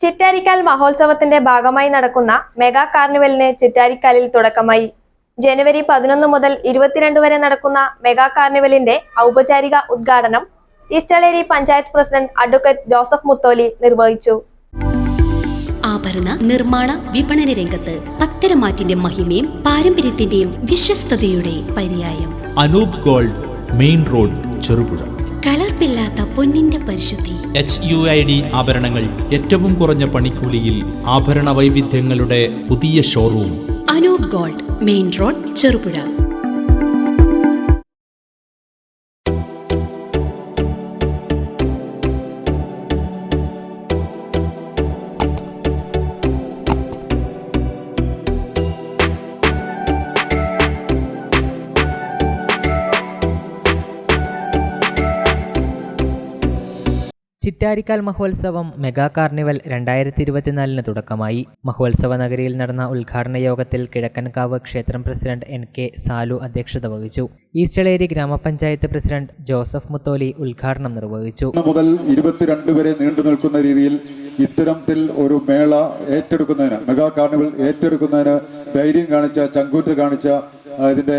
ചിറ്റാരിക്കാൽ മഹോത്സവത്തിന്റെ ഭാഗമായി നടക്കുന്ന മെഗാ കാർണിവലിന് ചിറ്റാരിക്കാലിൽ തുടക്കമായി. ജനുവരി 11 മുതൽ 22 വരെ നടക്കുന്ന മെഗാ കാർണിവലിന്റെ ഔപചാരിക ഉദ്ഘാടനം East Eleri panchayat president advocate Joseph Mutholi നിർവഹിച്ചു. ആഭരണ നിർമ്മാണ വിപണന രംഗത്ത് പത്തരമാറ്റിന്റെ മഹിമയും പാരമ്പര്യത്തിന്റെയും വിശ്വസ്തയുടെ പര്യായം. Anoop gold, main road, Cherupuzha. കലർപ്പില്ലാത്ത പൊന്നിന്റെ പരിശുദ്ധി. HUID ആഭരണങ്ങൾ ഏറ്റവും കുറഞ്ഞ പണിക്കൂലിയിൽ ആഭരണ വൈവിധ്യങ്ങളുടെ പുതിയ showroom. Anoop gold, main road, Cherupuzha. Chittarikkal മഹോത്സവം മെഗാ കാർണിവൽ 2024 തുടക്കമായി. മഹോത്സവ നഗരിയിൽ നടന്ന ഉദ്ഘാടന യോഗത്തിൽ കിഴക്കൻകാവ് ക്ഷേത്രം പ്രസിഡന്റ് NK സാലു അധ്യക്ഷത വഹിച്ചു. ഈസ്റ്റളേരി ഗ്രാമപഞ്ചായത്ത് പ്രസിഡന്റ് ജോസഫ് മുത്തോലി ഉദ്ഘാടനം നിർവഹിച്ചു. മുതൽ 22 വരെ നീണ്ടു നിൽക്കുന്ന രീതിയിൽ ഇത്തരത്തിൽ ഒരു മേള ഏറ്റെടുക്കുന്നതിന്, മെഗാ കാർണിവൽ ഏറ്റെടുക്കുന്നതിന് ധൈര്യം കാണിച്ച, ചങ്കൂറ്റ് കാണിച്ച ഇതിന്റെ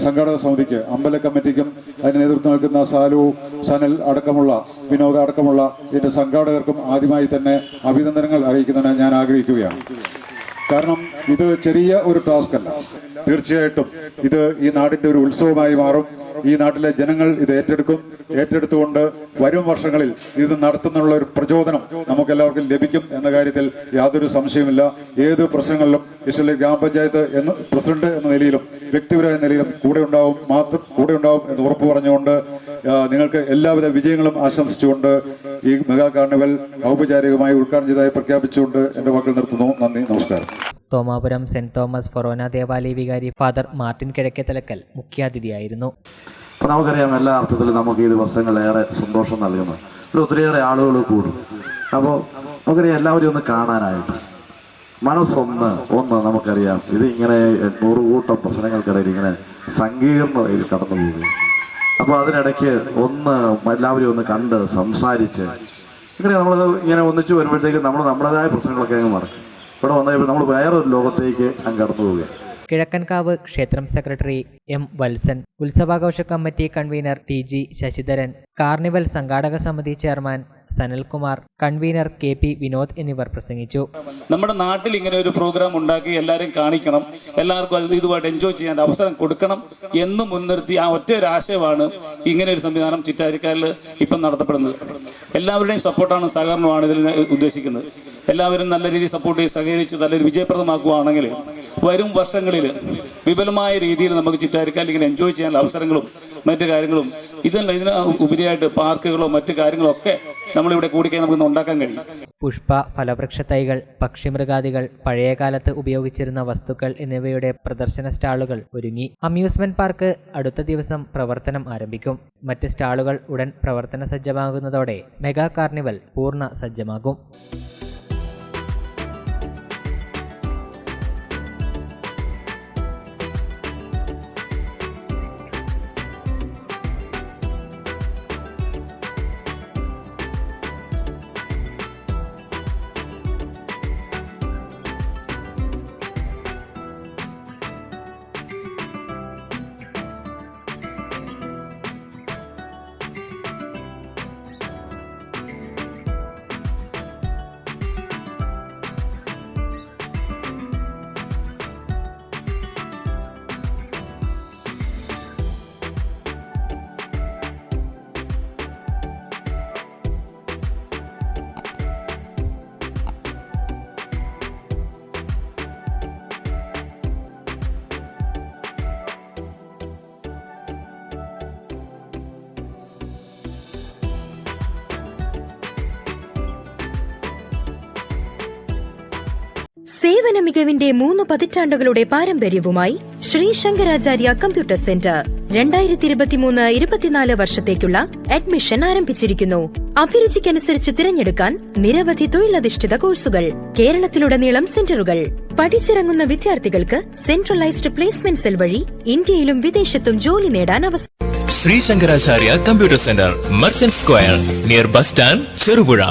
സംഘാടക സമിതിക്ക്, അമ്പല കമ്മിറ്റിക്കും അതിന് നേതൃത്വം നൽകുന്ന സാലു, സനൽ അടക്കമുള്ള, വിനോദ അടക്കമുള്ള ഇതിന്റെ സംഘാടകർക്കും ആദ്യമായി തന്നെ അഭിനന്ദനങ്ങൾ അറിയിക്കുന്നതിന് ഞാൻ ആഗ്രഹിക്കുകയാണ്. കാരണം ഇത് ചെറിയ ഒരു ടാസ്ക് അല്ല. തീർച്ചയായിട്ടും ഇത് ഈ നാടിന്റെ ഒരു ഉത്സവമായി മാറും. ഈ നാട്ടിലെ ജനങ്ങൾ ഇത് ഏറ്റെടുത്തുകൊണ്ട് വരും വർഷങ്ങളിൽ ഇത് നടത്തുന്നുള്ള ഒരു പ്രചോദനം നമുക്കെല്ലാവർക്കും ലഭിക്കും എന്ന കാര്യത്തിൽ യാതൊരു സംശയമില്ല. ഏത് പ്രശ്നങ്ങളിലും ഈസ്റ്റളേരി ഗ്രാമപഞ്ചായത്ത് പ്രസിഡന്റ് എന്ന നിലയിലും വ്യക്തിപരമായ നിലയിലും കൂടെ ഉണ്ടാവും എന്ന് ഉറപ്പു പറഞ്ഞുകൊണ്ട് നിങ്ങൾക്ക് എല്ലാവിധ വിജയങ്ങളും ആശംസിച്ചുകൊണ്ട് ഈ മെഗാ കാർണിവൽ ഔപചാരികമായി ഉദ്ഘാടനം ചെയ്തതായി പ്രഖ്യാപിച്ചുകൊണ്ട് എന്റെ വാക്കുകൾ നിർത്തുന്നു. നന്ദി, നമസ്കാരം. തോമാപുരം സെന്റ് തോമസ് ഫൊറോന ദേവാലയ വികാരി ഫാദർ മാർട്ടിൻ കിഴക്കേത്തലക്കൽ മുഖ്യാതിഥിയായിരുന്നു. അപ്പോൾ നമുക്കറിയാം, എല്ലാ അർത്ഥത്തിലും നമുക്ക് ഈ ദിവസങ്ങൾ ഏറെ സന്തോഷം നൽകുന്നു. ഇവിടെ ഒത്തിരിയേറെ ആളുകൾ കൂടും. അപ്പോൾ നമുക്കറിയാം, എല്ലാവരും ഒന്ന് കാണാനായിട്ട് മനസ്സൊന്ന് നമുക്കറിയാം, ഇത് ഇങ്ങനെ 100 കൂട്ടം പ്രശ്നങ്ങൾക്കിടയിൽ ഇങ്ങനെ സങ്കീർണതയിൽ കടന്നു പോകും. അപ്പോൾ അതിനിടയ്ക്ക് എല്ലാവരും ഒന്ന് കണ്ട് സംസാരിച്ച് ഇങ്ങനെ നമ്മൾ ഇങ്ങനെ ഒന്നിച്ച് വരുമ്പോഴത്തേക്ക് നമ്മുടേതായ പ്രശ്നങ്ങളൊക്കെ അങ്ങ് മറക്കും. ഇവിടെ വന്നു കഴിയുമ്പോൾ നമ്മൾ വേറൊരു ലോകത്തേക്ക് അങ്ങ് കടന്നു പോവുകയാണ്. കിഴക്കൻകാവ് ക്ഷേത്രം സെക്രട്ടറി M വത്സൻ, ഉത്സവാഘോഷ committee convener TG Sasidharan, carnival സംഘാടക സമിതി chairman Sanalkumar, convener KP Vinod എന്നിവർ പ്രസംഗിച്ചു. നമ്മുടെ നാട്ടിൽ ഇങ്ങനെ ഒരു പ്രോഗ്രാം ഉണ്ടാക്കി എല്ലാവരും കാണിക്കണം, എല്ലാവർക്കും ഇതുമായിട്ട് എൻജോയ് ചെയ്യാൻ അവസരം കൊടുക്കണം എന്ന് മുൻനിർത്തി ആ ഒറ്റ ഒരു ആശയമാണ് ഇങ്ങനെ ഒരു സംവിധാനം ചിറ്റാരിക്കാലിൽ ഇപ്പം നടത്തപ്പെടുന്നത്. എല്ലാവരുടെയും സപ്പോർട്ടാണ്, സഹകരണമാണ് ഇതിൽ ഉദ്ദേശിക്കുന്നത്. എല്ലാവരും നല്ല രീതിയിൽ സപ്പോർട്ട് ചെയ്ത് സഹകരിച്ച് നല്ലൊരു വിജയപ്രദമാക്കുകയാണെങ്കിൽ വരും വർഷങ്ങളിൽ വിപുലമായ രീതിയിൽ നമുക്ക് ചിറ്റാരിക്കാലിൽ ഇങ്ങനെ എൻജോയ് ചെയ്യാനുള്ള അവസരങ്ങളും മറ്റു കാര്യങ്ങളും ഇതിന് ഉപരിയായിട്ട് പാർക്കുകളോ മറ്റു കാര്യങ്ങളോ ഒക്കെ നമ്മളിവിടെ കൂടിക്കഴിഞ്ഞാൽ നമുക്ക് ഉണ്ടാക്കാൻ കഴിയും. പുഷ്പ, ഫലവൃക്ഷ തൈകൾ, പക്ഷിമൃഗാദികൾ, പഴയകാലത്ത് ഉപയോഗിച്ചിരുന്ന വസ്തുക്കൾ എന്നിവയുടെ പ്രദർശന സ്റ്റാളുകൾ ഒരുങ്ങി. അമ്യൂസ്മെന്റ് പാർക്ക് അടുത്ത ദിവസം പ്രവർത്തനം ആരംഭിക്കും. മറ്റ് സ്റ്റാളുകൾ ഉടൻ പ്രവർത്തന സജ്ജമാകുന്നതോടെ മെഗാ കാർണിവൽ പൂർണ്ണ സജ്ജമാകും. സേവന മികവിന്റെ 3 പതിറ്റാണ്ടുകളുടെ പാരമ്പര്യവുമായി ശ്രീ ശങ്കരാചാര്യ കമ്പ്യൂട്ടർ സെന്റർ 2023-24 വർഷത്തേക്കുള്ള അഡ്മിഷൻ ആരംഭിച്ചിരിക്കുന്നു. അഭിരുചിക്കനുസരിച്ച് തിരഞ്ഞെടുക്കാൻ നിരവധി തൊഴിലധിഷ്ഠിത കോഴ്സുകൾ, കേരളത്തിലുടനീളം സെന്ററുകൾ. പഠിച്ചിറങ്ങുന്ന വിദ്യാർത്ഥികൾക്ക് സെൻട്രലൈസ്ഡ് പ്ലേസ്മെന്റ് സെൽ വഴി ഇന്ത്യയിലും വിദേശത്തും ജോലി നേടാൻ അവസരം. Shri Shankaracharya computer centre, merchant square, near bus stand, Cherupuzha.